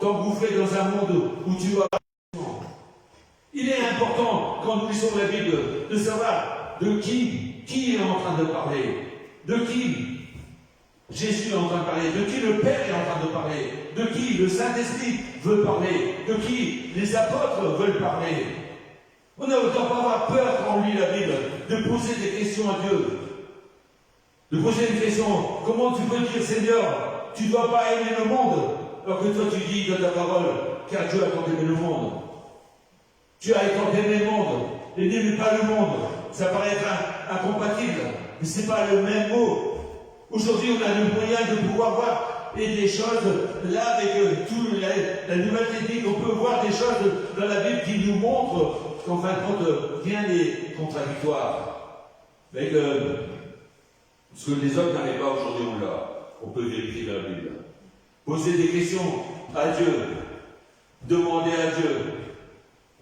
t'engouffrer dans un monde où tu vas. Il est important, quand nous lisons la Bible, de savoir de qui est en train de parler, de qui Jésus est en train de parler, de qui le Père est en train de parler, de qui le Saint-Esprit veut parler, de qui les apôtres veulent parler. On n'a autant pas avoir peur quand on lit la Bible, de poser des questions à Dieu. De poser une question, comment tu peux dire, Seigneur, tu ne dois pas aimer le monde, alors que toi tu dis dans ta parole, car Dieu a tant aimé le monde. Tu as tant aimé le monde, et n'aime pas le monde. Ça paraît être incompatible, mais ce n'est pas le même mot. Aujourd'hui, on a le moyen de pouvoir voir et des choses, là, avec toute la nouvelle technique, on peut voir des choses dans la Bible qui nous montrent qu'en fin de compte, rien n'est contradictoire. Mais ce que les hommes n'arrivent pas aujourd'hui, on peut vérifier dans la Bible. Poser des questions à Dieu, demander à Dieu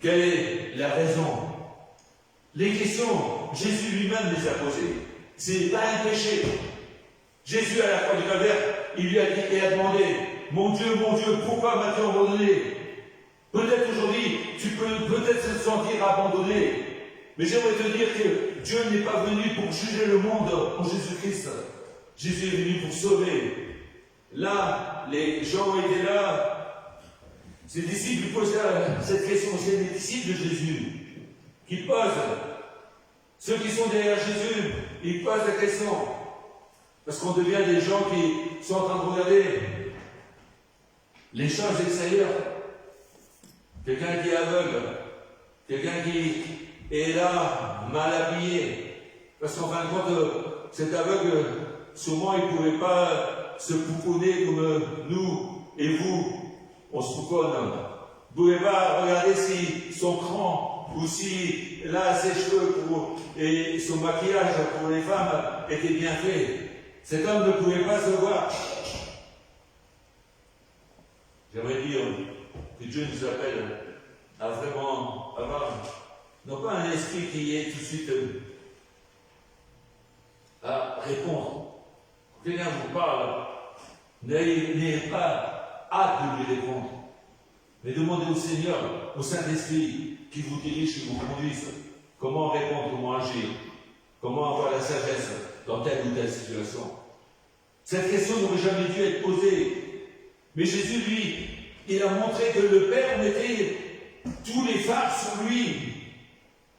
quelle est la raison. Les questions, Jésus lui-même les a posées. Ce n'est pas un péché. Jésus, à la croix du Calvaire, il lui a dit et a demandé, mon Dieu, pourquoi m'as-tu abandonné? Peut-être aujourd'hui, tu peux peut-être te sentir abandonné. Mais j'aimerais te dire que Dieu n'est pas venu pour juger le monde en Jésus-Christ. Jésus est venu pour sauver. Là, les gens étaient là. Ses disciples posaient cette question. C'est les disciples de Jésus qui posent. Ceux qui sont derrière Jésus, ils posent la question. Parce qu'on devient des gens qui sont en train de regarder les choses extérieures. Quelqu'un qui est aveugle, quelqu'un qui est là, mal habillé. Parce qu'en fin de compte, cet aveugle, sûrement il ne pouvait pas se pouponner comme nous et vous, on se pouponne. Vous ne pouvez pas regarder si son cran ou si là ses cheveux et son maquillage pour les femmes était bien fait. Cet homme ne pouvait pas se voir. J'aimerais dire que Dieu nous appelle à vraiment avoir, non pas un esprit qui est tout de suite à répondre. Quand quelqu'un vous parle, n'ayez pas hâte de lui répondre, mais demandez au Seigneur, au Saint-Esprit, qui vous dirige, qui vous conduise, comment répondre, comment agir, comment avoir la sagesse dans telle ou telle situation. Cette question n'aurait jamais dû être posée. Mais Jésus, lui, il a montré que le Père mettait tous les phares sur lui.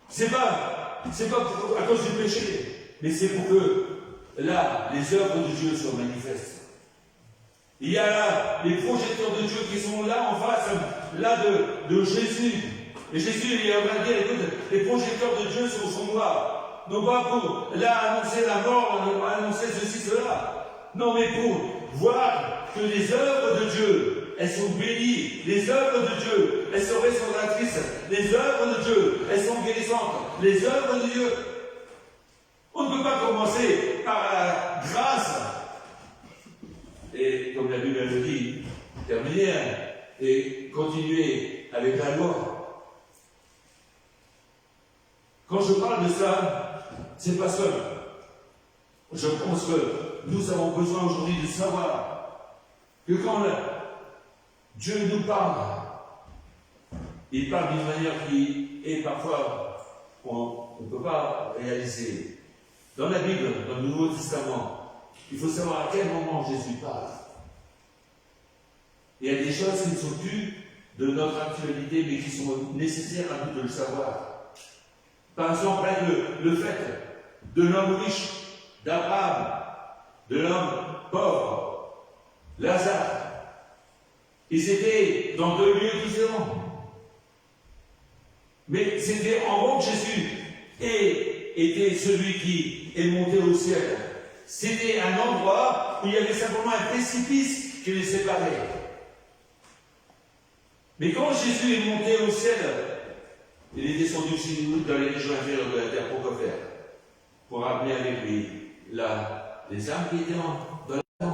C'est pas à cause du péché, mais c'est pour que, là, les œuvres de Dieu soient manifestes. Il y a là les projecteurs de Dieu qui sont là en face, là de Jésus. Et Jésus, il est en train de dire, écoute, les projecteurs de Dieu sont moi. Non pas pour, là, annoncer la mort, annoncer ceci, cela. Non, mais pour voir que les œuvres de Dieu, elles sont bénies. Les œuvres de Dieu, elles sont restauratrices. Les œuvres de Dieu, elles sont guérissantes. Les œuvres de Dieu. On ne peut pas commencer par la grâce. Et comme la Bible le dit, terminer et continuer avec la loi. Quand je parle de ça, c'est pas seul. Je pense que nous avons besoin aujourd'hui de savoir que quand Dieu nous parle, il parle d'une manière qui est parfois on ne peut pas réaliser. Dans la Bible, dans le Nouveau Testament, il faut savoir à quel moment Jésus parle. Il y a des choses qui ne sont plus de notre actualité, mais qui sont nécessaires à nous de le savoir. Par exemple, le fait de l'homme riche, d'Abraham, de l'homme pauvre, Lazare. Ils étaient dans deux lieux différents. Mais c'était en gros que Jésus était celui qui est monté au ciel. C'était un endroit où il y avait simplement un précipice qui les séparait. Mais quand Jésus est monté au ciel, il est descendu chez nous dans les régions inférieures de la terre. Pourquoi faire? Pour amener avec lui les âmes qui étaient dans la terre.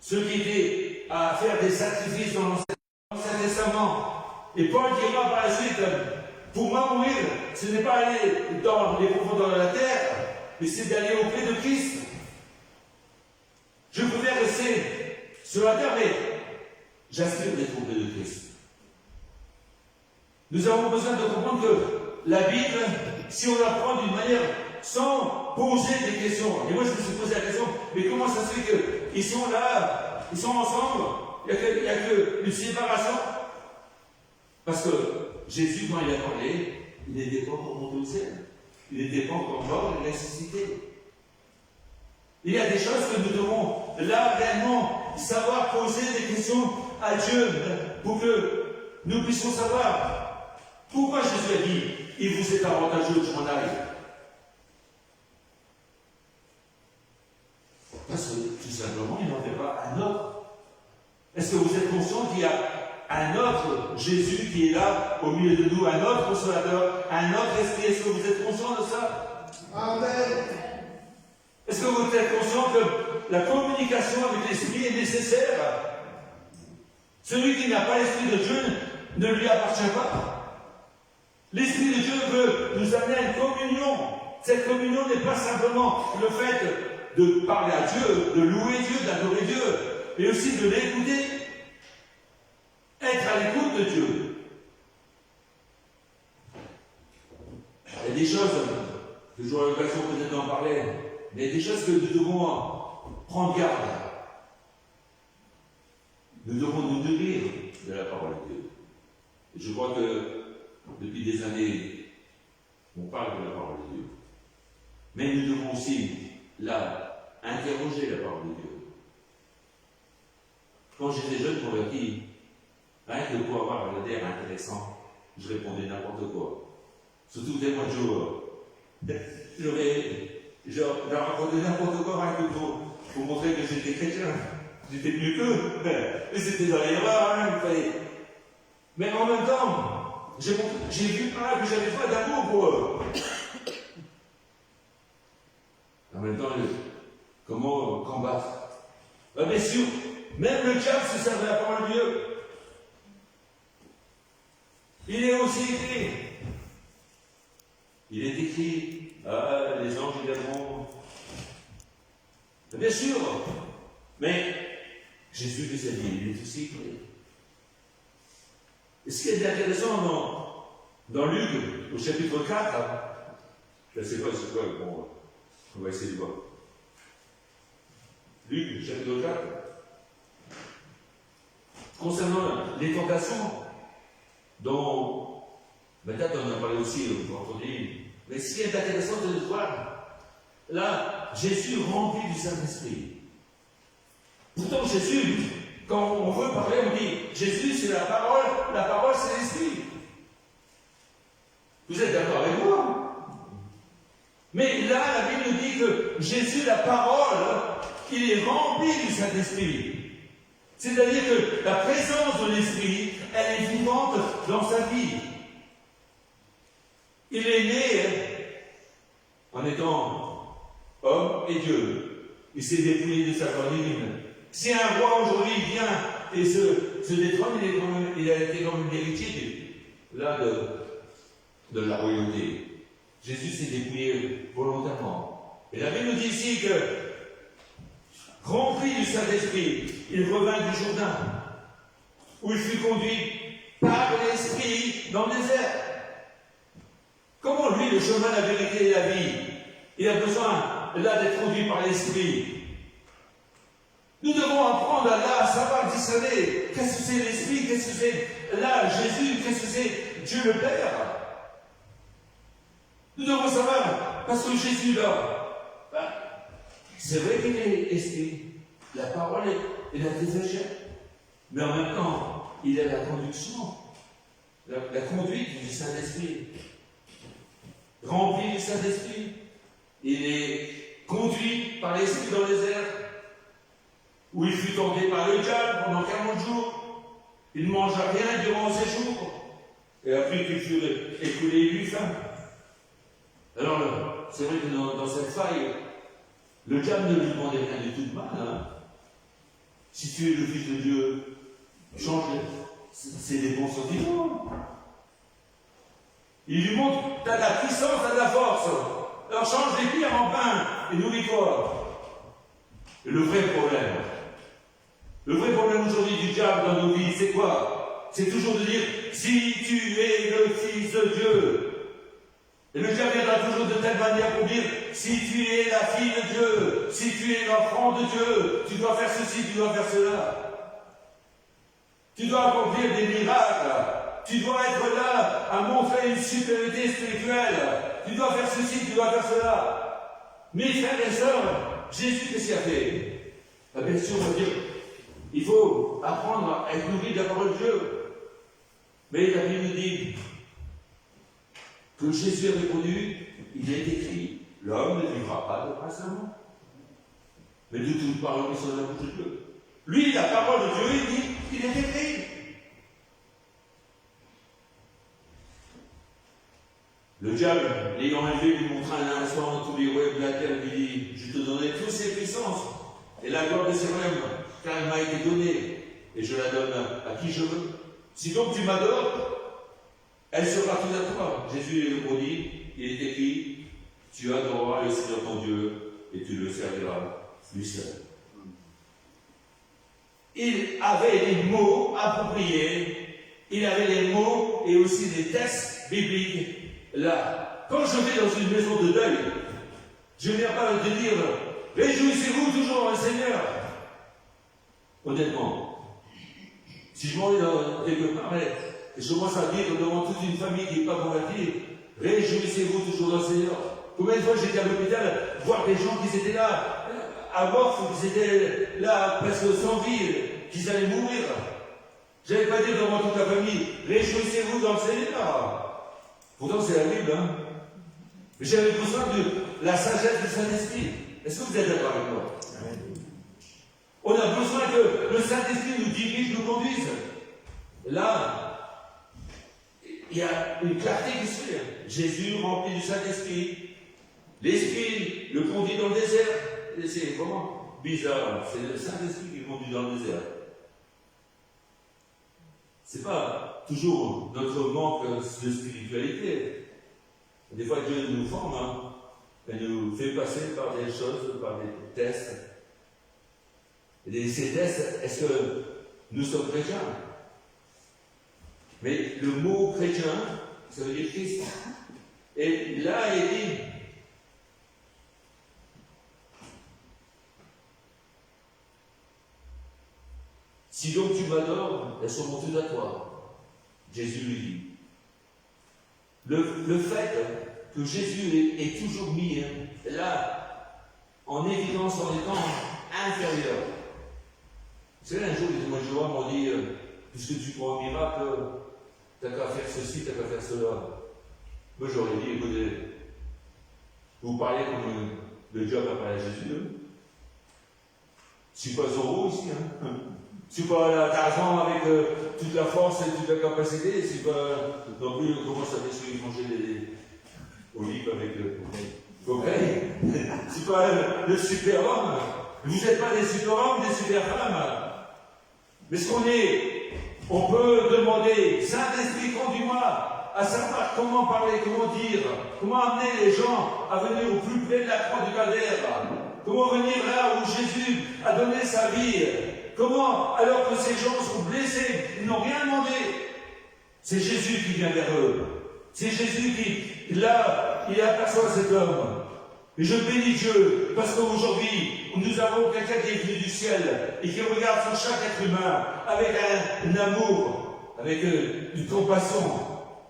Ceux qui étaient à faire des sacrifices dans l'Ancien Testament. Et Paul dira par la suite, pour moi mourir, ce n'est pas aller dans les profondeurs de la terre, mais c'est d'aller auprès de Christ. Je préfère rester sur la terre, mais j'aspire d'être auprès de Christ. Nous avons besoin de comprendre que la Bible, si on la prend d'une manière sans poser des questions, et moi je me suis posé la question, mais comment ça se fait qu'ils sont là, ils sont ensemble, il n'y a que une séparation? Parce que Jésus, quand il a parlé, il n'était pas encore monté au ciel. Il n'était pas encore mort, il est ressuscité. Il y a des choses que nous devons là réellement savoir poser des questions à Dieu pour que nous puissions savoir pourquoi Jésus a dit il vous est avantageux que je m'en aille. Parce que tout simplement, il n'en fait pas un autre. Est-ce que vous êtes conscient qu'il y a un autre Jésus qui est là au milieu de nous, un autre consolateur, un autre esprit? Est-ce que vous êtes conscient de ça? Amen. Est-ce que vous êtes conscient que la communication avec l'esprit est nécessaire? Celui qui n'a pas l'esprit de Dieu ne lui appartient pas. L'esprit de Dieu veut nous amener à une communion. Cette communion n'est pas simplement le fait de parler à Dieu, de louer Dieu, d'adorer Dieu, mais aussi de l'écouter. Être à l'écoute de Dieu. Il y a des choses, que j'aurai l'occasion peut-être d'en parler, mais il y a des choses que nous devons prendre garde. Nous devons nous nourrir de la parole de Dieu. Et je crois que depuis des années, on parle de la parole de Dieu. Mais nous devons aussi, là, interroger la parole de Dieu. Quand j'étais jeune converti, rien que pour avoir un air intéressant, je répondais n'importe quoi. Surtout des mois de jour. J'aurais raconté n'importe quoi rien que pour montrer que j'étais chrétien. J'étais mieux qu'eux. Mais c'était dans l'erreur, hein, il fallait. Mais en même temps, j'ai vu par là que j'avais pas d'amour pour eux. En même temps, comment combattre? Bien sûr, même le diable se sert de la parole de Dieu. Il est aussi écrit. Il est écrit, les anges viendront. Bien sûr, mais Jésus les a dit, il est aussi écrit. Et ce qui est intéressant dans Luc, au chapitre 4, je ne sais pas c'est quoi, on va essayer de voir. Luc, chapitre 4, concernant les tentations, dont, peut-être on en a parlé aussi vendredi, mais ce qui est intéressant de voir, là, Jésus rempli du Saint-Esprit. Pourtant, Jésus, quand on veut parler, on dit, Jésus c'est la parole c'est l'Esprit. Vous êtes d'accord avec moi? Mais là, la Bible nous dit que Jésus, la parole, il est rempli du Saint-Esprit. C'est-à-dire que la présence de l'Esprit, elle est vivante dans sa vie. Il est né en étant homme et Dieu. Il s'est dépouillé de sa gloire divine. Si un roi aujourd'hui vient et se détrône, il a été comme l'héritier là de la royauté. Jésus s'est dépouillé volontairement. Et la Bible nous dit ici que, rempli du Saint-Esprit, il revint du Jourdain, où il fut conduit par l'Esprit dans le désert. Comment lui, le chemin, la vérité et la vie, il a besoin là d'être conduit par l'Esprit? Nous devons apprendre à savoir discerner qu'est-ce que c'est l'Esprit, qu'est-ce que c'est là Jésus, qu'est-ce que c'est Dieu le Père. Nous devons savoir, parce que Jésus là, c'est vrai qu'il est Esprit, la parole est la désagère, mais en même temps, il a la conduction, la conduite du Saint-Esprit. Rempli du Saint-Esprit, il est conduit par l'Esprit dans les airs, où il fut tenté par le diable pendant 40 jours. Il ne mangea rien durant ces jours, et après qu'il fut écoulé, il eut faim. Alors, c'est vrai que dans cette faille, le diable ne lui demandait rien du tout de mal. Hein. Si tu es le Fils de Dieu, change, c'est des bons sentiments. Il lui montre, tu as de la puissance, tu as de la force. Alors change les pierres en pain et nourris-toi. Et le vrai problème, Le vrai problème aujourd'hui du diable dans nos vies, c'est quoi? C'est toujours de dire, si tu es le Fils de Dieu. Et le diable viendra toujours de telle manière pour dire, si tu es la fille de Dieu, si tu es l'enfant de Dieu, tu dois faire ceci, tu dois faire cela. Tu dois accomplir des miracles. Tu dois être là à montrer une supériorité spirituelle. Tu dois faire ceci, tu dois faire cela. Mes frères et sœurs, Jésus, qu'est-ce qu'il a fait? Bien sûr, on va dire, il faut apprendre à être nourri de la parole de Dieu. Mais la Bible dit que Jésus a répondu, il est écrit, l'homme ne vivra pas de pain seulement, mais de toute parole qui sort de la bouche de Dieu. Lui, la parole de Dieu, il dit, il est écrit. Le diable, l'ayant élevé, lui montra un instant tous les royaumes de la terre, lui dit, je te donnerai toutes ces puissances et la gloire de ces royaumes, car elle m'a été donnée, et je la donne à qui je veux. Si donc tu m'adores, elle sera toute à toi. Jésus répondit, il est écrit, tu adoreras le Seigneur ton Dieu, et tu le serviras lui seul. Il avait les mots appropriés, il avait les mots et aussi des textes bibliques là. Quand je vais dans une maison de deuil, je ne viens pas te dire, réjouissez-vous toujours dans le Seigneur. Honnêtement, si je m'en vais dans quelque part et je commence à dire devant toute une famille qui n'est pas convertie, réjouissez-vous toujours dans le Seigneur. Combien de fois j'étais à l'hôpital, voir des gens qui étaient là, à mort, qui étaient là presque sans vie, qu'ils allaient mourir. Je n'allais pas dire devant toute la famille, réjouissez-vous dans le Seigneur. Pourtant c'est la Bible, hein. Mais j'avais besoin de la sagesse du Saint-Esprit. Est-ce que vous êtes d'accord avec moi? On a besoin que le Saint-Esprit nous dirige, nous conduise. Là, il y a une clarté qui se fait. Jésus rempli du Saint-Esprit. L'Esprit le conduit dans le désert. Et c'est vraiment bizarre. C'est le Saint-Esprit qui le conduit dans le désert. C'est pas toujours notre manque de spiritualité. Des fois, Dieu nous forme, hein. Il nous fait passer par des choses, par des tests. Et ces tests, est-ce que nous sommes chrétiens? Mais le mot chrétien, ça veut dire Christ. Et là, il dit, si donc tu m'adores, elles seront toutes à toi. Jésus lui dit. Le fait que Jésus est toujours mis là, en évidence, en étant inférieur. Vous savez, un jour, moi je vois, on dit, puisque tu crois au miracle, t'as qu'à faire ceci, t'as qu'à faire cela. Moi j'aurais dit, écoutez, vous parlez comme le diable a parlé à Jésus. Hein. Je ne suis pas Zorro ici. Hein. Je ne suis pas Tarzan avec toute la force et toute la capacité. Je ne suis pas non plus, comment ça fait celui qui mangeait des olives avec cocaïne. Je ne suis pas le super-homme. Vous n'êtes pas des super-hommes, des super-femmes. Mais ce qu'on est, on peut demander, Saint-Esprit, conduis-moi à savoir comment parler, comment dire, comment amener les gens à venir au plus près de la croix du Calvaire. Comment venir là où Jésus a donné sa vie. Comment, alors que ces gens sont blessés, ils n'ont rien demandé. C'est Jésus qui vient vers eux. C'est Jésus qui, là, il aperçoit cet homme. Et je bénis Dieu, parce qu'aujourd'hui, nous avons quelqu'un qui est venu du ciel et qui regarde sur chaque être humain avec un amour, avec une compassion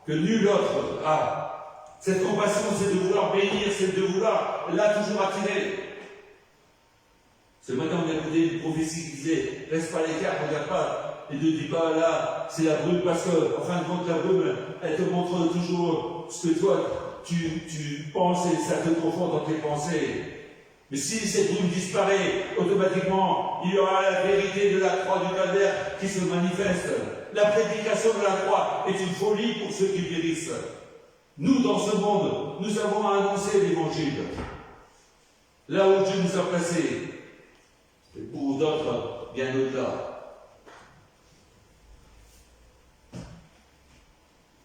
que nul autre a. Cette compassion, c'est de vouloir bénir, c'est de vouloir, là, toujours attirer. Ce matin, on a écouté une prophétie qui disait, reste pas à l'écart, regarde pas, et ne dis pas, là, c'est la brume, parce que, en fin de compte, la brume, elle te montre toujours ce que toi, tu penses et ça te confond dans tes pensées. Mais si cette brume disparaît, automatiquement, il y aura la vérité de la croix du Calvaire qui se manifeste. La prédication de la croix est une folie pour ceux qui périssent. Nous, dans ce monde, nous avons annoncé l'évangile. Là où Dieu nous a placés. Et pour d'autres, bien au-delà.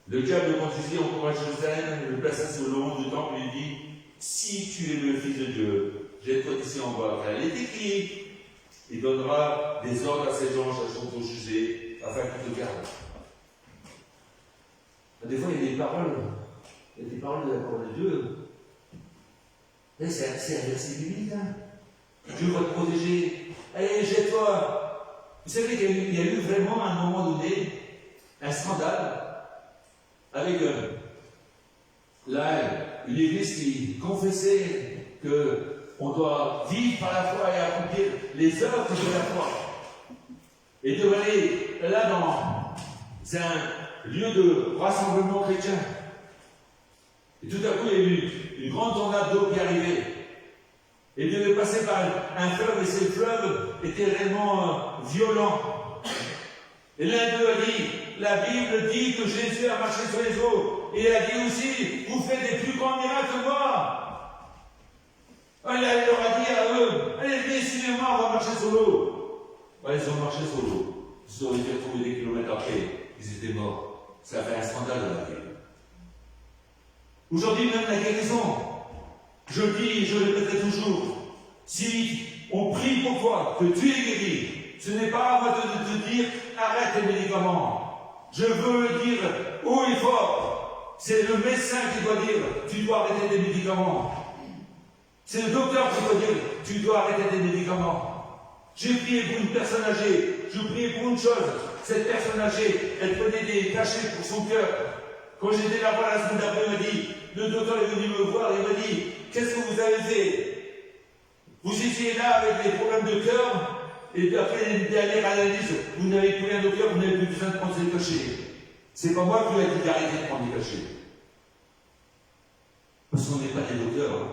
Le diable, quand il dit encore à Jérusalem, le plaça sur le haut du temple, il dit, si tu es le Fils de Dieu, jette-toi ici en bas. Car il est écrit, Il donnera des ordres à ses anges à son juger, afin qu'ils te gardent. Des fois, il y a des paroles de la parole de Dieu. C'est un verset biblique, hein. Dieu va te protéger. Allez, jette-toi. Vous savez qu'il y a eu vraiment, à un moment donné, un scandale avec une église qui confessait qu'on doit vivre par la foi et accomplir les œuvres de la foi. Et de aller là dans un lieu de rassemblement chrétien. Et tout à coup, il y a eu une grande tornade d'eau qui arrivait. Et il devait passer par un fleuve, et ce fleuve était réellement violent. Et l'un d'eux a dit, la Bible dit que Jésus a marché sur les eaux. Et il a dit aussi, vous faites des plus grands miracles que moi. Il leur a dit à eux, allez, venez, suivez-moi, on va marcher sur l'eau. Ils ont marché sur l'eau. Ils se sont retrouvés des kilomètres après. Ils étaient morts. Ça a fait un scandale dans la vie. Aujourd'hui, même la guérison, je le dis et je le répéterai toujours, si on prie pour toi, que tu es guéri, ce n'est pas à moi de te dire arrête les médicaments. Je veux le dire haut et fort. C'est le médecin qui doit dire tu dois arrêter tes médicaments. C'est le docteur qui doit dire tu dois arrêter tes médicaments. J'ai prié pour une personne âgée, je priais pour une chose. Cette personne âgée, elle prenait des cachets pour son cœur. Quand j'étais là-bas la semaine d'après, il m'a dit, le docteur est venu me voir et il m'a dit, qu'est-ce que vous avez fait? Vous étiez là avec des problèmes de cœur, et puis après les dernières analyses, vous n'avez plus rien de cœur, vous n'avez plus besoin de prendre des cachets. C'est pas moi qui lui ai dit d'arrêter de prendre des cachets. Parce qu'on n'est pas des docteurs. Hein.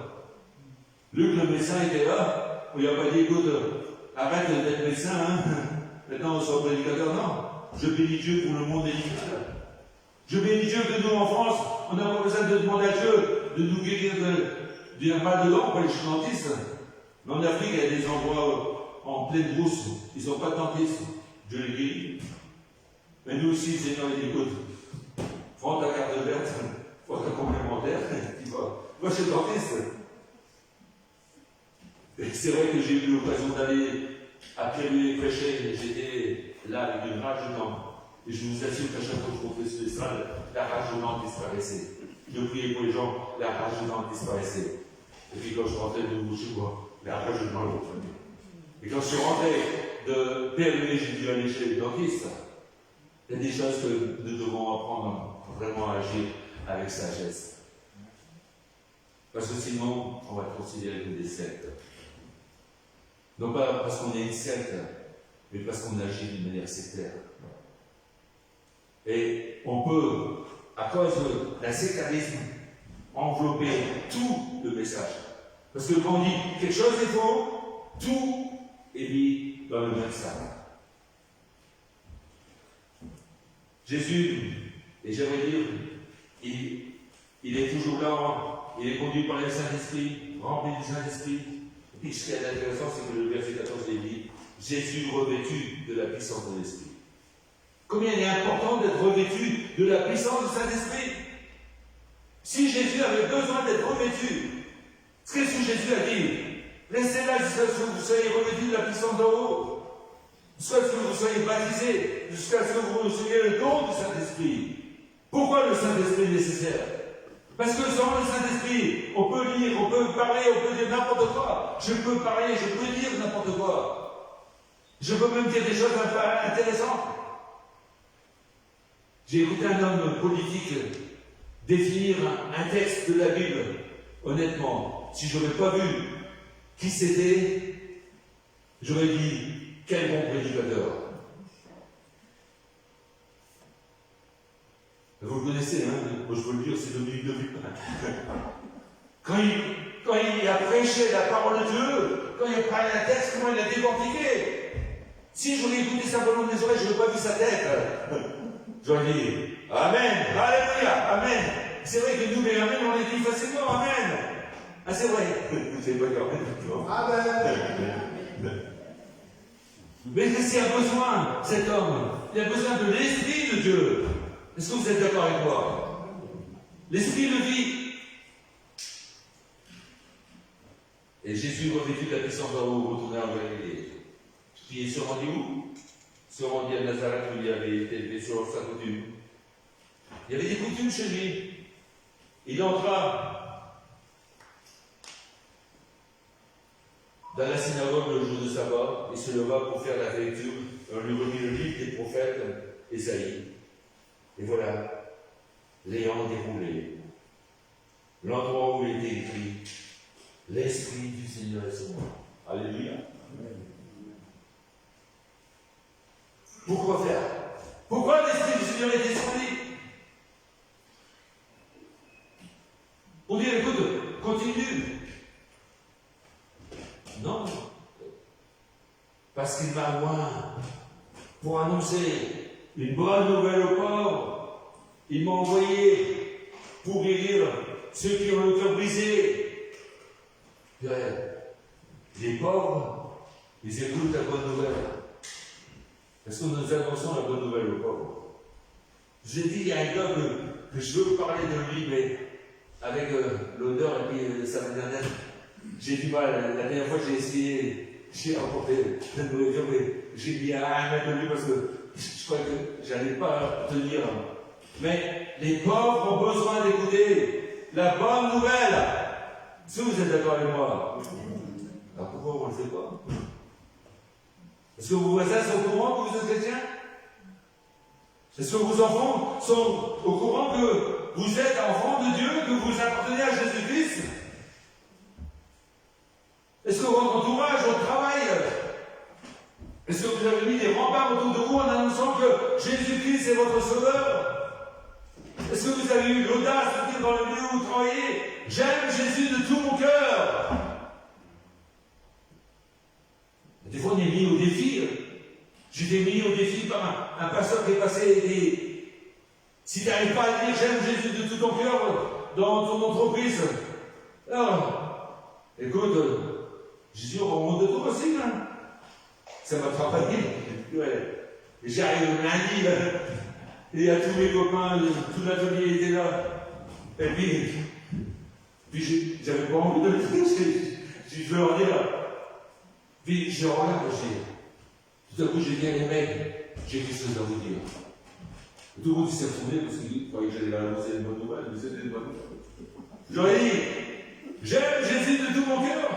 Luc, le médecin, était là, on lui a pas dit, écoute, arrête d'être médecin, hein. Maintenant on sera prédicateur, non. Je bénis Dieu pour le monde médical. Je bénis Dieu que nous, en France, on n'a pas besoin de demander à Dieu de nous guérir d'un mal de dents, pas les dentistes. Mais en Afrique, il y a des endroits en pleine brousse, ils n'ont pas de dentistes. Dieu les guérit. Mais nous aussi, Seigneur, il dit, écoute, prends ta carte verte, prends ta complémentaire, tu vas chez le dentiste. Et c'est vrai que j'ai eu l'occasion d'aller à Pierre-Louis prêcher, j'étais là avec une rage de dents. Et je vous assure qu'à chaque fois que je montais sur les salles, la rage de dents disparaissait. Je priais pour les gens, la rage de dents disparaissait. Et puis quand je rentrais de nouveau chez moi, la rage de dents revenait. Et quand je suis rentré de Pierre-Louis, j'ai dû aller chez le dentiste. Il y a des choses que nous devons apprendre vraiment à agir avec sagesse. Parce que sinon, on va être considéré comme des sectes. Non pas parce qu'on est une secte, mais parce qu'on agit d'une manière sectaire. Et on peut, à cause d'un sectarisme, envelopper tout le message. Parce que quand on dit quelque chose est faux, tout est mis dans le même sac. Jésus, et j'aimerais dire, il est toujours là, il est conduit par le Saint-Esprit, rempli du Saint-Esprit. Et ce qui est intéressant, c'est que le verset 14 dit Jésus revêtu de la puissance de l'Esprit. Combien il est important d'être revêtu de la puissance du Saint-Esprit. Si Jésus avait besoin d'être revêtu, qu'est-ce que Jésus a dit? Restez là jusqu'à ce que vous soyez revêtu de la puissance d'en haut, jusqu'à ce que vous soyez baptisés, jusqu'à ce que vous soyez le don du Saint-Esprit. Pourquoi le Saint-Esprit est nécessaire? Parce que sans le Saint-Esprit, on peut lire, on peut parler, on peut dire n'importe quoi. Je peux parler, je peux dire n'importe quoi. Je peux même dire des choses intéressantes. J'ai écouté un homme politique définir un texte de la Bible. Honnêtement, si je n'aurais pas vu qui c'était, j'aurais dit quel bon prédicateur. Vous le connaissez, hein? Moi, je veux le dire, c'est Dominique de Villepin. Quand il a prêché la parole de Dieu, quand il a parlé un texte, comment il a décortiqué. Si j'aurais écouté sa parole des oreilles, je n'aurais pas vu sa tête. J'aurais dit Amen, Alléluia, Amen. C'est vrai que nous, les Amen, on les dit facilement, Amen. Ah, c'est vrai. C'est pas Amen. Amen. Mais qu'est-ce qu'il a besoin, cet homme? Il a besoin de l'Esprit de Dieu. Est-ce que vous êtes d'accord avec moi? L'Esprit le vit. Et Jésus, revêtu de la puissance d'en haut, retourna en Galilée. Puis il se rendit où? Il se rendit à Nazareth où il avait été élevé sur sa coutume. Il y avait des coutumes chez lui. Il entra dans la synagogue le jour de sabbat, il se leva pour faire la lecture. On lui remit le livre des prophètes, Ésaïe. Et voilà, l'ayant déroulé, l'endroit où il était écrit, l'Esprit du Seigneur est sur moi. Alléluia. Pourquoi faire? Pourquoi l'Esprit du Seigneur est descendu? On dit, écoute, continue. Non. Parce qu'il m'a loin pour annoncer une bonne nouvelle aux pauvres. Il m'a envoyé pour guérir ceux qui ont le cœur brisé. Les pauvres, ils écoutent la bonne nouvelle. Est-ce que nous annonçons la bonne nouvelle aux pauvres? Je dis, il y a un gars que je veux vous parler de lui, mais avec l'odeur et puis sa manière d'être, j'ai du mal. La dernière fois, j'ai essayé, j'ai emporté la nourriture, mais j'ai mis à 1 mètre de lui parce que je crois que j'allais pas tenir. Mais les pauvres ont besoin d'écouter la bonne nouvelle. Est-ce que vous êtes d'accord avec moi? Alors pourquoi on ne le fait pas? Est-ce que vos voisins sont au courant que vous êtes chrétien? Est-ce que vos enfants sont au courant que vous êtes enfants de Dieu, que vous appartenez à Jésus-Christ? Est-ce que votre entourage, votre travail, est-ce que vous avez mis des remparts autour de vous en annonçant que Jésus-Christ est votre sauveur? Est-ce que vous avez eu l'audace de dire dans le milieu où vous travaillez, j'aime Jésus de tout mon cœur? Des fois, on est mis au défi. J'étais mis au défi par un pasteur qui est passé et si tu n'arrives pas à dire j'aime Jésus de tout ton cœur dans ton entreprise, alors, écoute, Jésus remonte de toi aussi, hein. Ça m'a travaillé. Ouais. J'arrive le lundi, et il y a tous mes copains, tout l'atelier était là. Et puis j'avais pas envie de le dire, je veux leur dire. Puis je regarde, tout à coup j'ai dit à les mecs, j'ai quelque chose à vous dire. Et tout le monde s'est retourné parce qu'il croyait que j'allais annoncer une bonne nouvelle, mais c'était une bonne nouvelle. J'aurais dit, j'aime Jésus de tout mon cœur.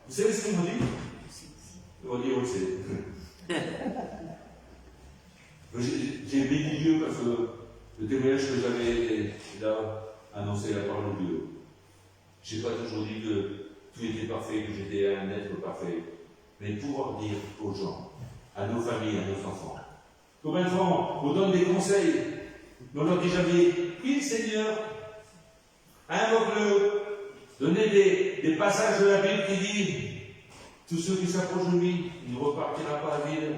Vous savez ce qu'ils m'ont dit? Ils m'ont dit, on le sait. J'ai béni Dieu parce que le témoignage que j'avais là annoncé la parole de Dieu. Je n'ai pas toujours dit que tout était parfait, que j'étais un être parfait. Mais pouvoir dire aux gens, à nos familles, à nos enfants, combien de fois on donne des conseils, mais on leur dit jamais, prie le Seigneur, invoque-le, donnez des passages de la Bible qui disent, tous ceux qui s'approchent de lui, il ne repartira pas à vide.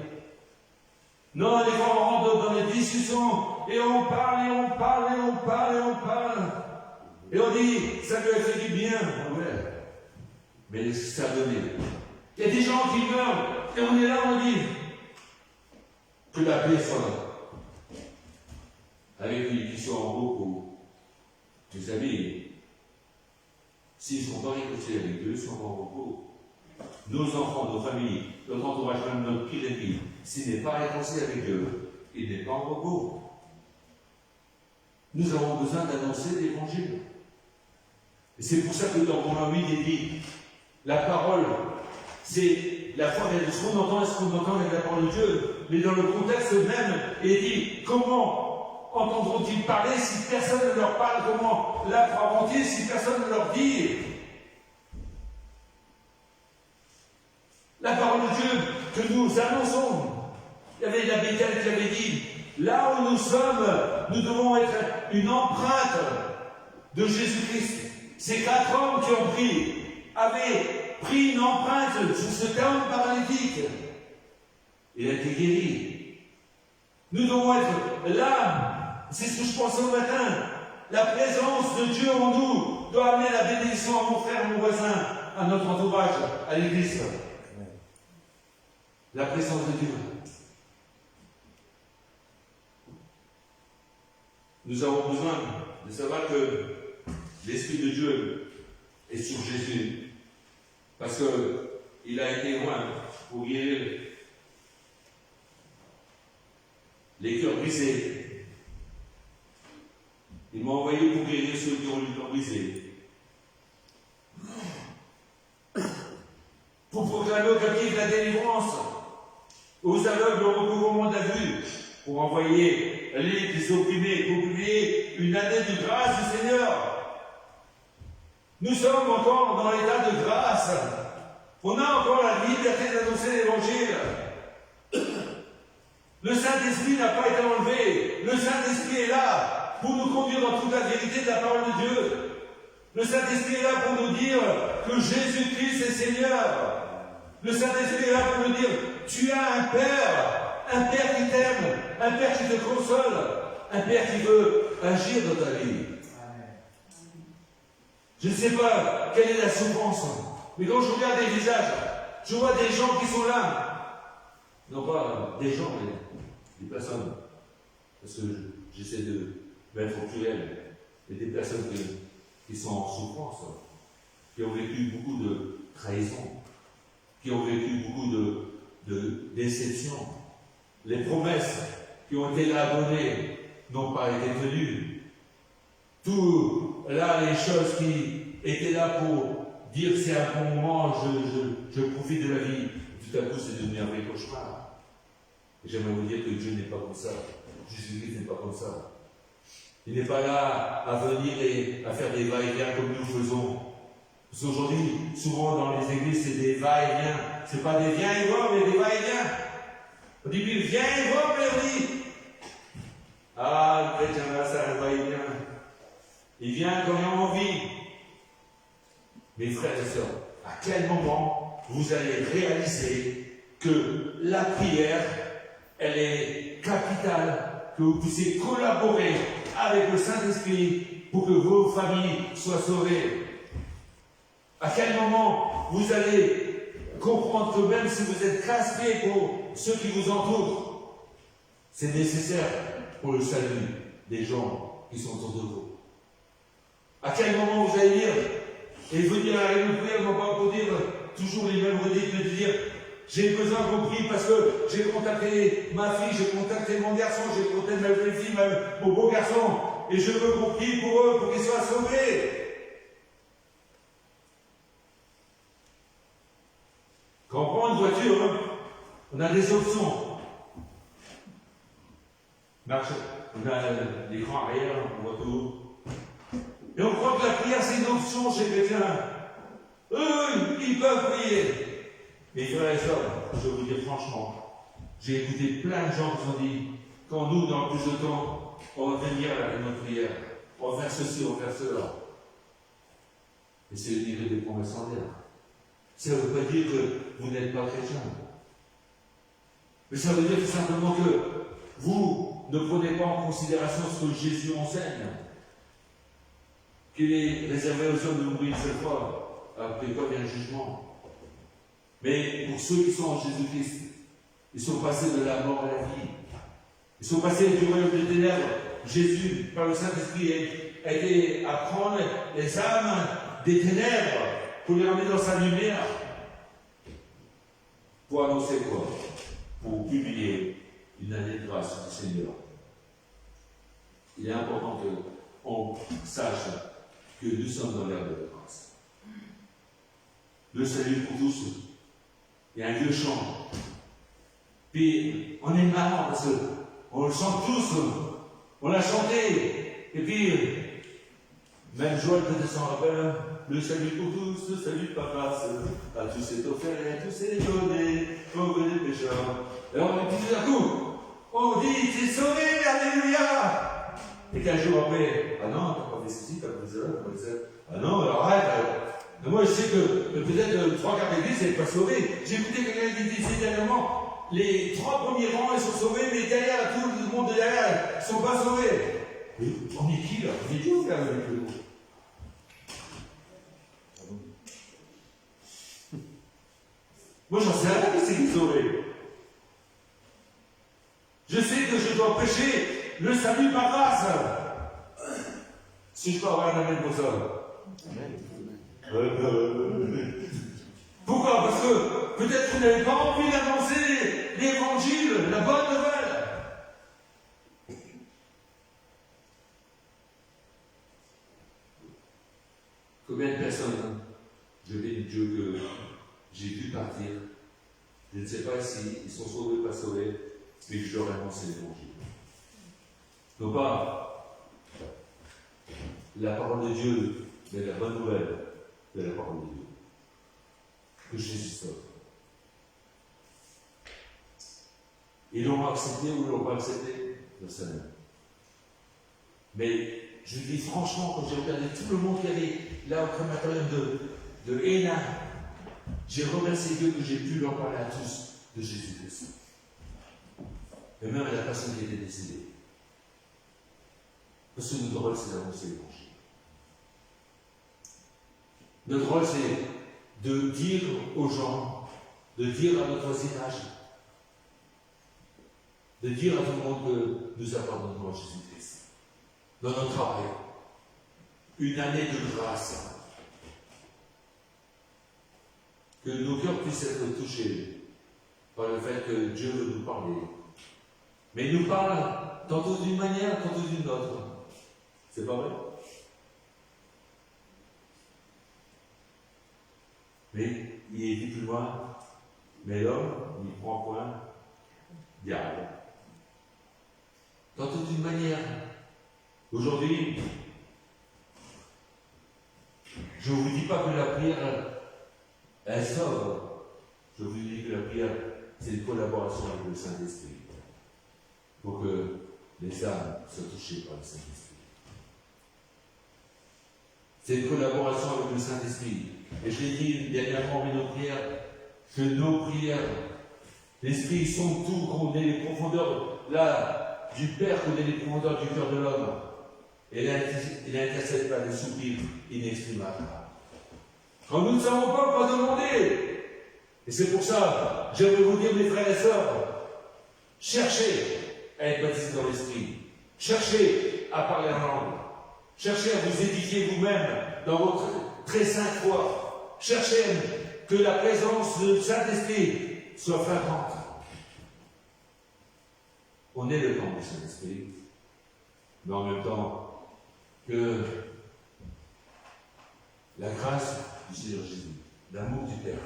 Non, des fois on rentre dans des discussions, et on parle, et on parle, et on parle, et on parle. Et on dit, ça lui a fait du bien. Ouais. Mais ça a donné. Il y a des gens qui meurent, et on est là, on dit que la paix soit là. Avec une édition en repos. Vous savez, s'ils sont pas réconciliés avec Dieu, ils sont en repos. Nos enfants, nos familles, notre entourage, même notre pire ennemi, s'il n'est pas réconcilié avec Dieu, il n'est pas en repos. Nous avons besoin d'annoncer l'Évangile. Et c'est pour ça que dans Romains 8, il dit, la parole, c'est la foi de ce qu'on entend et ce qu'on entend avec la parole de Dieu. Mais dans le contexte même, il dit, comment entendront-ils parler si personne ne leur parle? Comment la croiront-ils si personne ne leur dit? La parole de Dieu que nous annonçons. Il y avait la Béthel qui avait dit, là où nous sommes, nous devons être une empreinte de Jésus-Christ. Ces 4 hommes qui ont avaient pris une empreinte sur cet homme paralytique. Il a été guéri. Nous devons être là. C'est ce que je pensais au matin. La présence de Dieu en nous doit amener la bénédiction à mon frère, à mon voisin, à notre entourage, à l'église. La présence de Dieu. Nous avons besoin de savoir que l'Esprit de Dieu est sur Jésus. Parce qu'il a été loin pour guérir les cœurs brisés. Il m'a envoyé pour guérir ceux qui ont le cœur brisé. Pour proclamer aux captifs la délivrance, aux aveugles le recouvrement de la vue, pour envoyer les opprimés, pour publier une année de grâce du Seigneur. Nous sommes encore dans l'état de grâce. On a encore la liberté d'annoncer l'Évangile. Le Saint-Esprit n'a pas été enlevé. Le Saint-Esprit est là pour nous conduire dans toute la vérité de la parole de Dieu. Le Saint-Esprit est là pour nous dire que Jésus-Christ est Seigneur. Le Saint-Esprit est là pour nous dire, tu as un Père qui t'aime, un Père qui te console, un Père qui veut agir dans ta vie. Je ne sais pas quelle est la souffrance, mais quand je regarde les visages, je vois des gens qui sont là. Non pas des gens, mais des personnes. Parce que j'essaie d'être cruel. Mais des personnes qui sont en souffrance, qui ont vécu beaucoup de trahison, qui ont vécu beaucoup de déception. Les promesses qui ont été là données n'ont pas été tenues. Tout là, les choses qui étaient là pour dire c'est un bon moment, je profite de la vie, tout à coup c'est devenu un vrai cauchemar. Et j'aimerais vous dire que Dieu n'est pas comme ça. Jésus-Christ n'est pas comme ça. Il n'est pas là à venir et à faire des va-et-vient comme nous faisons. Parce qu'aujourd'hui, souvent dans les églises, c'est des va-et-vient. Ce n'est pas des viens et va, mais des va-et-vient. On dit, viens et va, mais on dit. Ah, le chrétien là, ça va-et-vient. Il vient quand il a envie. Mes frères et sœurs, à quel moment vous allez réaliser que la prière, elle est capitale, que vous puissiez collaborer avec le Saint-Esprit pour que vos familles soient sauvées? À quel moment vous allez comprendre que même si vous êtes casse-pieds pour ceux qui vous entourent, c'est nécessaire pour le salut des gens qui sont autour de vous? À quel moment vous allez lire et venir à une prière, non pas pour dire toujours les mêmes redites, mais de dire j'ai besoin qu'on prie parce que j'ai contacté ma fille, j'ai contacté mon garçon, j'ai contacté ma belle fille, mon beau garçon, et je veux qu'on prie pour eux, pour qu'ils soient sauvés. Quand on prend une voiture, on a des options. Marche, on a l'écran arrière, on voit tout. Et on croit que la prière c'est une option chez les chrétiens. Eux, ils peuvent prier. Et frères et sœurs, je vais vous dire franchement, j'ai écouté plein de gens qui ont dit, quand nous, dans plus de temps, on va venir à notre prière, on va faire ceci, on va faire cela. Et c'est une idée des promesses en l'air. Ça ne veut pas dire que vous n'êtes pas chrétien. Mais ça veut dire tout simplement que vous ne prenez pas en considération ce que Jésus enseigne. Qu'il est réservé aux hommes de mourir une seule fois, après quoi vient le jugement. Mais pour ceux qui sont en Jésus-Christ, ils sont passés de la mort à la vie. Ils sont passés du royaume des ténèbres. Jésus, par le Saint-Esprit, a été à prendre les âmes des ténèbres pour les ramener dans sa lumière. Pour annoncer quoi? Pour publier une année de grâce du Seigneur. Il est important qu'on sache que nous sommes dans l'ère de la grâce. Le salut pour tous. Il y a un vieux chant. Puis on est marrant parce qu'on le chante tous. On l'a chanté. Et puis, même Joël peut-être s'en rappelle. Le salut pour tous, le salut par grâce. À tous est offert et à tous est donné. Pauvres les pécheurs. Et on dit tout à coup. On dit, t'es sauvé, alléluia. Et 15 jours après, ah non, t'as pas fait ceci, t'as pas fait cela, t'as pas fait ça. Ah non, alors arrête. Mais moi, je sais que peut-être 3 quarts d'église n'est pas sauvé. J'ai écouté quelqu'un qui disait dernièrement, les 3 premiers rangs, ils sont sauvés, mais derrière, tout le monde derrière, ils ne sont pas sauvés. Mais on est qui là? On est qui au avec le Moi, j'en sais rien qui c'est qui est sauvé. Je sais que je dois prêcher le salut par grâce. Si je peux avoir un amen pour ça. Pourquoi? Parce que peut-être que vous n'avez pas envie d'annoncer l'évangile, la bonne nouvelle. Combien de personnes, je bénis Dieu, que j'ai vu partir. Je ne sais pas s'ils sont sauvés ou pas sauvés, mais je leur ai annoncé l'évangile. Non pas la parole de Dieu, mais la bonne nouvelle de la parole de Dieu. Que Jésus sauve. Ils l'ont accepté ou ils ne l'ont pas accepté, je sais même. Mais je dis franchement, quand j'ai regardé tout le monde qui avait là au crématorium de Hénin, j'ai remercié Dieu que j'ai pu leur parler à tous de Jésus-Christ. Et même à la personne qui était décédée. Parce que notre rôle, c'est d'annoncer l'évangile. Notre rôle, c'est de dire aux gens, de dire à notre voisinage, de dire à tout le monde que nous abandonnons à Jésus-Christ. Dans notre travail, une année de grâce. Que nos cœurs puissent être touchés par le fait que Dieu veut nous parler. Mais il nous parle tantôt d'une manière, tantôt d'une autre. C'est pas vrai? Mais il est dit plus loin, mais l'homme n'y prend point diable. Tantôt d'une manière. Aujourd'hui, je ne vous dis pas que la prière, elle sauve. Je vous dis que la prière, c'est une collaboration avec le Saint-Esprit. Pour que les âmes soient touchées par le Saint-Esprit. C'est une collaboration avec le Saint-Esprit. Et je l'ai dit dernièrement, mais nos prières, l'Esprit sont tout, qu'on ait les profondeurs là, du Père, qu'on ait les profondeurs du cœur de l'homme. Et il intercède par des soupirs inexprimables. Quand nous ne savons pas quoi demander, et c'est pour ça, j'aimerais vous dire, mes frères et sœurs, cherchez à être baptisés dans l'Esprit. Cherchez à parler en langue. Cherchez à vous édifier vous-même dans votre très sainte foi. Cherchez que la présence du Saint-Esprit soit flagrante. On est le camp du Saint-Esprit, mais en même temps que la grâce du Seigneur Jésus, l'amour du Père,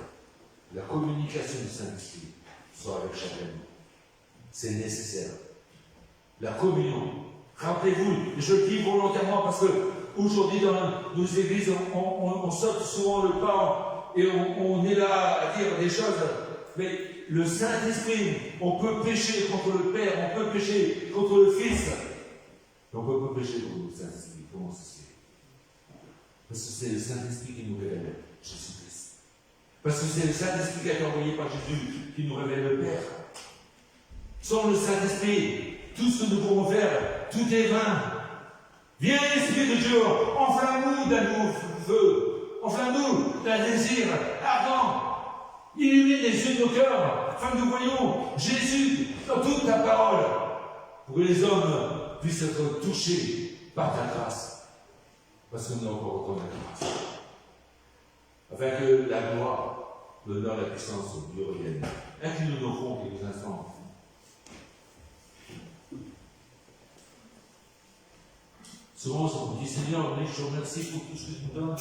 la communication du Saint-Esprit soit avec chacun de nous. C'est nécessaire. La communion. Rappelez-vous, je le dis volontairement parce que aujourd'hui dans nos églises, on saute souvent le pas et on est là à dire des choses. Mais le Saint-Esprit, on peut pécher contre le Père, on peut pécher contre le Fils. Mais on ne peut pas pécher contre le Saint-Esprit. Comment ça se fait? Parce que c'est le Saint-Esprit qui nous révèle Jésus-Christ. Parce que c'est le Saint-Esprit qui a été envoyé par Jésus qui nous révèle le Père. Sans le Saint-Esprit, tout ce que nous pouvons faire, tout est vain. Viens, Esprit de Dieu, enflamme-nous d'un nouveau feu, enflamme-nous d'un désir ardent. Illumine les yeux de nos cœurs, afin que nous voyons Jésus dans toute ta parole, pour que les hommes puissent être touchés par ta grâce. Parce que nous avons encore autant de grâce. Afin que la gloire, l'honneur, la puissance de Dieu reviennent. Inclinons nos fronts quelques instants. Souvent, on dit Seigneur, je te remercie pour tout ce que tu nous donnes.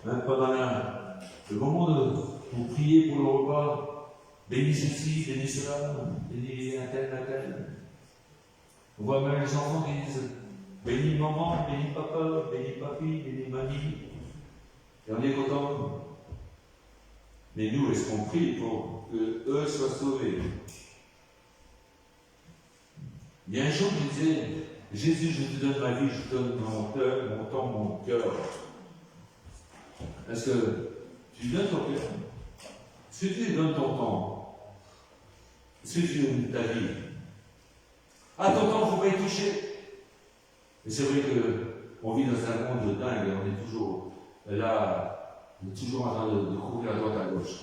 Même pendant le moment où prier pour le repas, bénis ceci, bénis cela, bénis un tel. On voit même les enfants qui disent bénis maman, bénis papa, bénis papi, bénis mamie. Et on est content. Mais nous, est-ce qu'on prie pour qu'eux soient sauvés? Il y a un jour qui disait Jésus, je te donne ma vie, je te donne mon temps, mon cœur. Est-ce que tu lui donnes ton cœur? Est-ce que tu lui donnes ton temps? Est-ce que tu lui donnes ta vie? Ah, ton temps, il ne faut pas y toucher. Et c'est vrai qu'on vit dans un monde dingue, on est toujours là, on est toujours en train de courir à droite à gauche.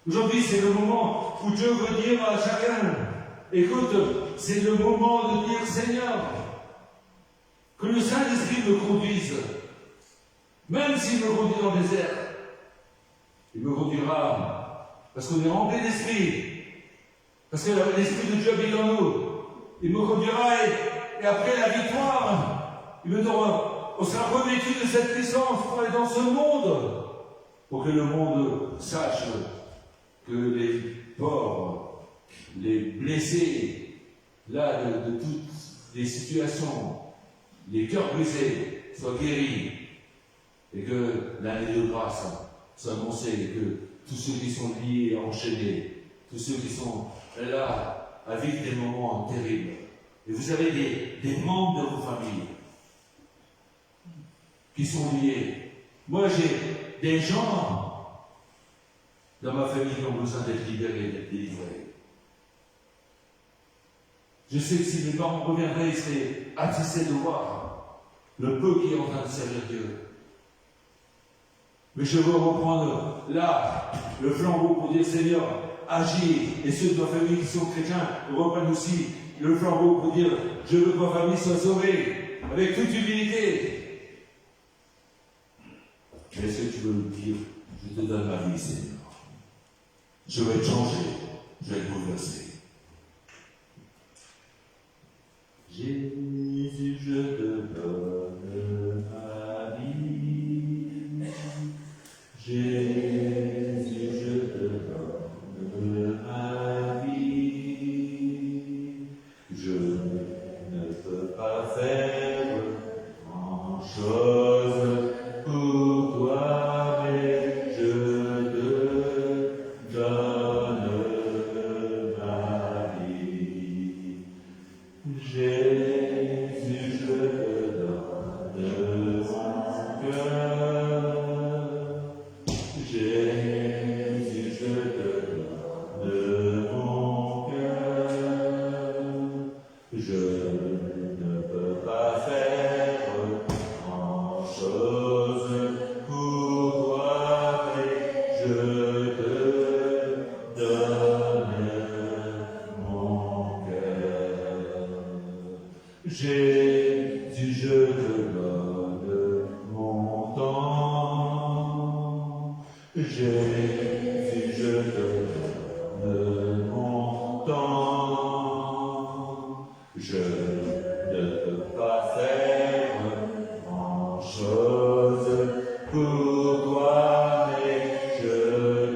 Aujourd'hui, c'est le moment où Dieu veut dire à chacun, écoute, c'est le moment de dire Seigneur, que le Saint-Esprit me conduise, même s'il me conduit dans le désert, il me conduira, parce qu'on est rempli d'esprit, parce que l'Esprit de Dieu habite en nous, il me conduira et après la victoire, il me donnera on sera revêtu de cette puissance pour aller dans ce monde, pour que le monde sache que les pauvres, les blessés, là, de toutes les situations, les cœurs brisés, soient guéris, et que l'année de grâce soit annoncée, et que tous ceux qui sont liés, enchaînés, tous ceux qui sont là à vivre des moments terribles, et vous avez des membres de vos familles qui sont liés. Moi, j'ai des gens dans ma famille qui ont besoin d'être libérés, d'être délivrés. Je sais que si mes parents reviendraient, ils seraient attristés de voir le peu qui est en train de servir Dieu. Mais je veux reprendre là le flambeau pour dire Seigneur, agis, et ceux de ma famille qui sont chrétiens reprennent aussi le flambeau pour dire je veux que ma famille soit sauvée, avec toute humilité. Mais est-ce que tu veux me dire, je te donne ma vie, Seigneur. Je vais être changé, je vais être bouleversé. Jésus, je te donne ma vie. Jésus, je te donne ma vie. Je ne peux pas faire grand-chose pour toi, mais je te donne ma vie. Jésus, je te donne mon cœur. Jésus, je te donne mon cœur. Je ne peux pas faire grand-chose pour toi, mais je te donne mon cœur. Jésus, je te donne mon temps. Jésus, je te donne mon temps. Je ne peux pas faire grand-chose pour toi, mais je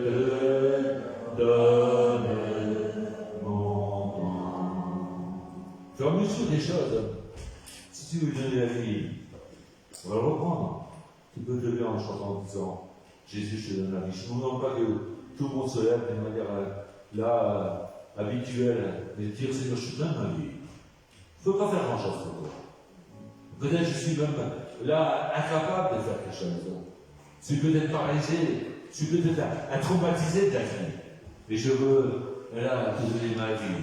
te donne mon temps. Fais en mesure des choses. Si tu veux donner la vie, on va le reprendre. Tu peux te lever en chantant en disant Jésus, je te donne la vie. Je ne vous demande pas que tout le monde se lève d'une manière habituelle, mais dire Seigneur, je te donne ma vie. Il ne faut pas faire grand-chose pour toi. Peut-être je suis même là incapable de faire quelque chose. Je suis peut-être paralysé, je suis peut-être traumatisé de la vie. Mais je veux là te donner ma vie.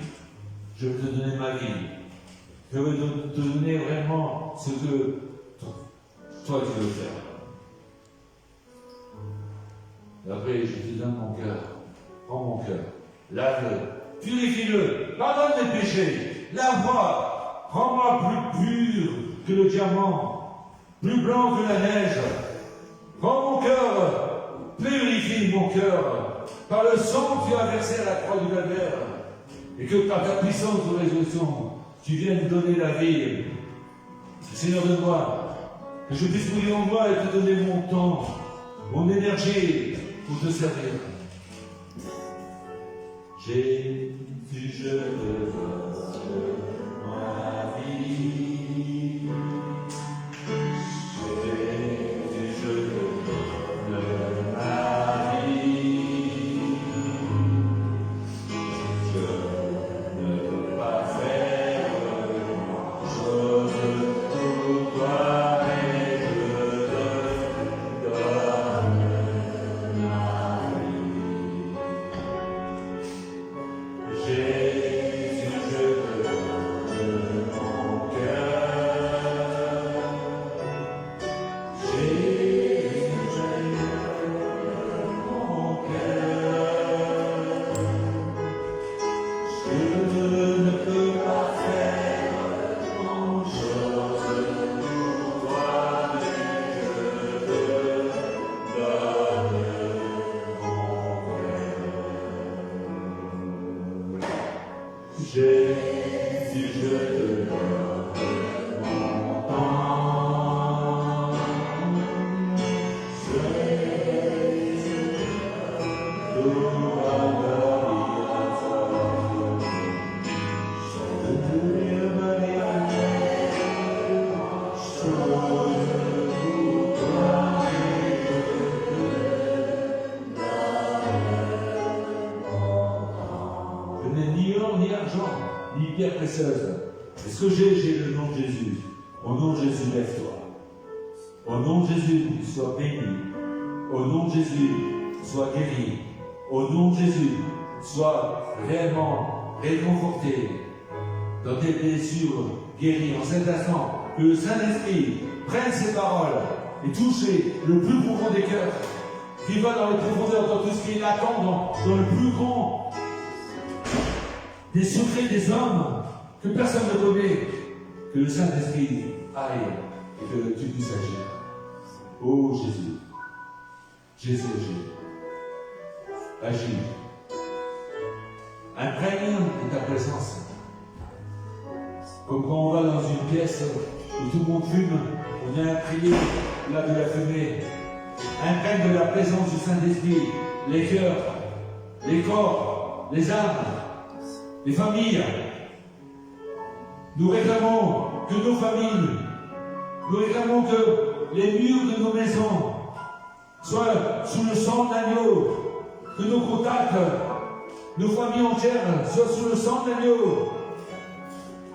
Je veux te donner ma vie. Je veux te donner vraiment ce que toi tu veux faire. Et après, je te donne mon cœur. Prends mon cœur. Lave-le. Purifie-le. Pardonne les péchés. Lave-moi. Rends-moi plus pur que le diamant. Plus blanc que la neige. Prends mon cœur. Purifie mon cœur. Par le sang que tu as versé à la croix du calvaire. Et que par ta puissance de résurrection, tu viennes donner la vie. Seigneur, donne-moi. Que je puisse briller en moi et te donner mon temps, mon énergie pour te servir. Jésus, je te donne ma vie. Jésus, je te donne ma vie. Je ne peux pas faire chose pour toi, mais je te donne ma vie. Jésus, je te donne précieuse. Et ce que j'ai le nom de Jésus. Au nom de Jésus, lève-toi. Au nom de Jésus, sois béni. Au nom de Jésus, sois guéri. Au nom de Jésus, sois réellement réconforté dans tes blessures guéries. En cet instant, que le Saint-Esprit prenne ces paroles et touche le plus profond des cœurs, qui va dans les profondeurs, dans tout ce qui est latent, dans le plus grand des secrets des hommes que personne ne connaît. Que le Saint-Esprit aille et que tu puisses agir. Oh Jésus, Jésus agis. Imprègne de ta présence. Comme quand on va dans une pièce où tout le monde fume, on vient prier là de la fumée. Imprègne de la présence du Saint-Esprit, les cœurs, les corps, les âmes, les familles. Nous réclamons que nos familles, nous réclamons que les murs de nos maisons soient sous le sang de l'agneau, que nos contacts, nos familles entières soient sous le sang de l'agneau.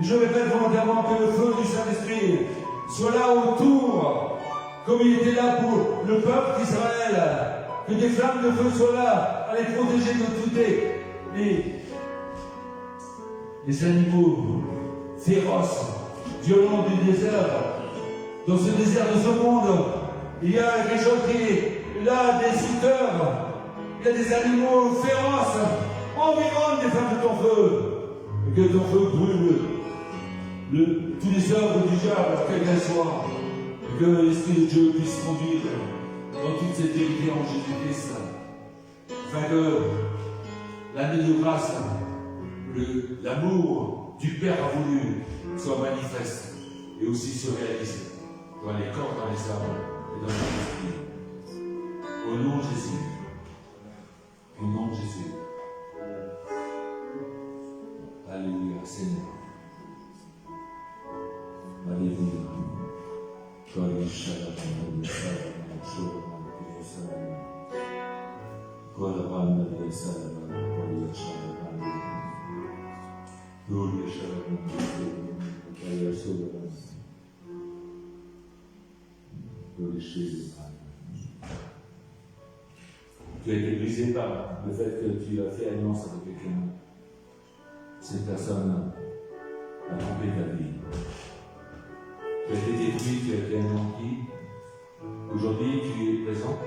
Je répète volontairement que le feu du Saint-Esprit soit là autour, comme il était là pour le peuple d'Israël, que des flammes de feu soient là à les protéger de tous les animaux féroces, violents du désert. Dans ce désert de ce monde, il y a quelque chose qui est là, des suceurs, il y a des animaux féroces, environne des flammes de ton feu, et que ton feu brûle tous les œuvres du diable, quelles qu'elles soient, et que l'Esprit de Dieu puisse conduire dans toute cette vérité en Jésus-Christ, afin que l'année de grâce, l'amour du Père a voulu soit manifeste et aussi se réalise dans les corps, dans les âmes et dans l'esprit. Au nom de Jésus. Au nom de Jésus. Alléluia, Seigneur. Alléluia. Tu as été brisé par le fait que tu as fait alliance avec quelqu'un. Cette personne a trompé ta vie. Tu as été détruit, tu as été anéanti. Aujourd'hui, tu es présent.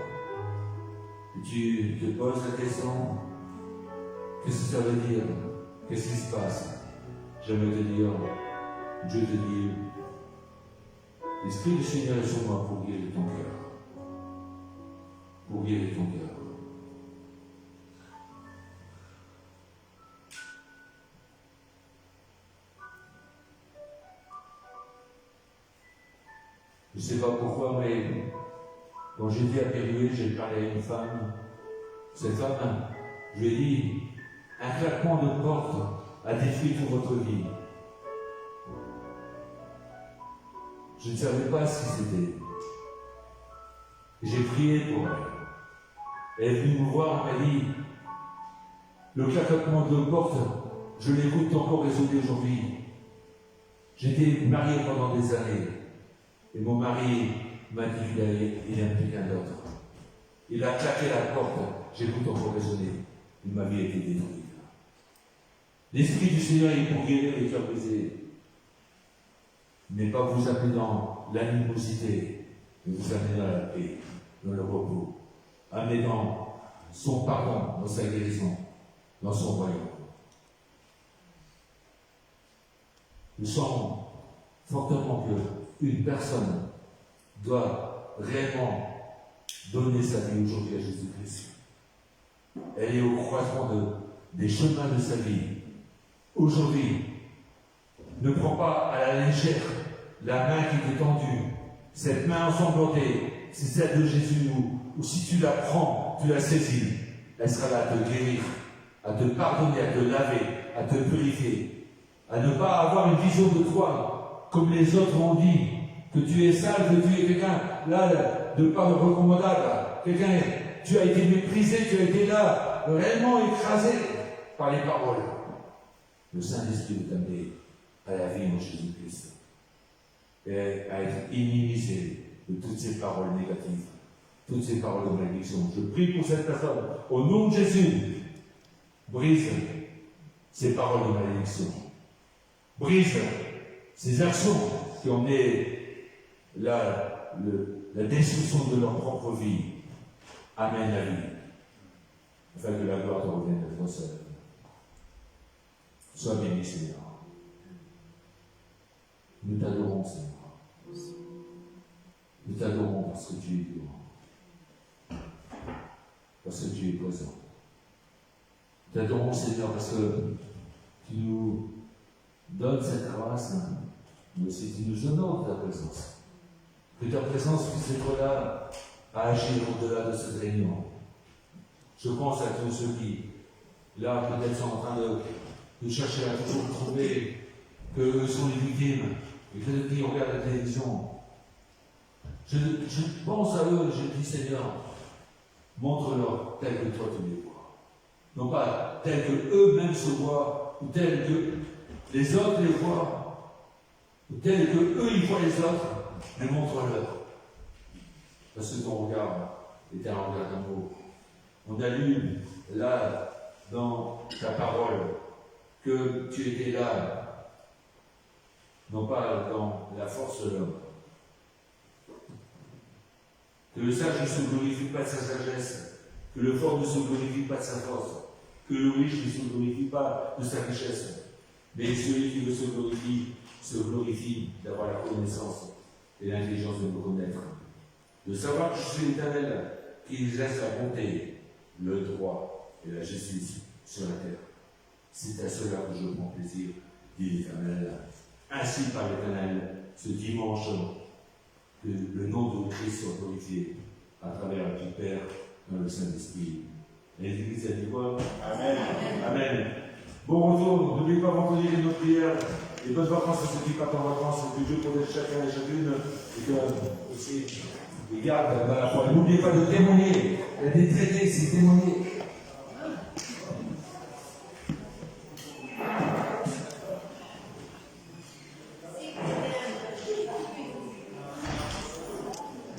Et tu te poses la question, qu'est-ce que ça veut dire? Qu'est-ce qui se passe? J'aimerais te dire, Dieu te dit, l'Esprit du Seigneur est sur moi pour guérir ton cœur. Pour guérir ton cœur. Je ne sais pas pourquoi, mais quand j'étais à Périgueux, j'ai parlé à une femme. Cette femme, je lui ai dit, un claquement de porte a détruit toute votre vie. Je ne savais pas ce que c'était. J'ai prié pour elle. Elle est venue me voir, elle m'a dit, le claquement de porte, je l'écoute encore résonner aujourd'hui. J'étais marié pendant des années. Et mon mari m'a dit qu'il aime quelqu'un d'autre. Il a claqué la porte, j'écoute encore résonner. Et ma vie a été détruite. L'Esprit du Seigneur est pour guérir les cœurs brisés. Il n'est pas vous amener dans l'animosité, mais vous amener dans la paix, dans le repos. Amener dans son pardon, dans sa guérison, dans son royaume. Nous sentons fortement qu'une personne doit réellement donner sa vie aujourd'hui à Jésus-Christ. Elle est au croisement des chemins de sa vie. Aujourd'hui, ne prends pas à la légère la main qui t'est tendue. Cette main ensanglantée, c'est celle de Jésus, ou si tu la prends, tu la saisis, elle sera là à te guérir, à te pardonner, à te laver, à te purifier, à ne pas avoir une vision de toi comme les autres ont dit, que tu es sale, que tu es quelqu'un là de pas recommandable, quelqu'un, tu as été méprisé, tu as été là réellement écrasé par les paroles. Le Saint-Esprit veut t'amener à la vie en Jésus-Christ et à être immunisé de toutes ces paroles négatives, toutes ces paroles de malédiction. Je prie pour cette personne. Au nom de Jésus, brise ces paroles de malédiction. Brise ces actions qui ont mené la destruction de leur propre vie. Amen la vie. Afin que la gloire te revienne de toi seul. Sois béni, Seigneur. Nous t'adorons, Seigneur. Nous t'adorons parce que tu es grand. Parce que tu es présent. Nous t'adorons, Seigneur, parce que tu nous donnes cette grâce, mais aussi tu nous honores de ta présence. Que ta présence puisse être là à agir au-delà de cette réunion. Je pense à tous ceux qui, là, peut-être sont en train de chercher à toujours trouver qu'eux sont les victimes, et peut-être qui regardent la télévision. Je pense à eux et je dis, Seigneur, montre-leur tel que toi tu les vois. Non pas tel que eux-mêmes se voient, ou tel que les autres les voient, ou tel que eux ils voient les autres, mais montre-leur. Parce que ton regard est un regard d'amour. On a lu là, dans ta parole, que tu étais là, non pas dans la force de l'homme. Que le sage ne se glorifie pas de sa sagesse, que le fort ne se glorifie pas de sa force, que le riche ne se glorifie pas de sa richesse, mais celui qui veut se glorifie d'avoir la connaissance et l'intelligence de me connaître, de savoir que je suis l'Éternel, qui exerce la bonté, le droit et la justice sur la terre. C'est à cela que je prends plaisir, dit l'Éternel. Ainsi par l'Éternel, ce dimanche, que le nom de Christ soit glorifié à travers du Père dans le Saint-Esprit. Et l'Église a dit quoi? Amen. Amen. Bon retour, n'oubliez pas vendredi nos prières. Et bonnes vacances à ceux qui partent en vacances, que Dieu protège chacun et chacune, et que aussi, les garde dans la foi. N'oubliez pas de témoigner, d'être traité, c'est témoigner.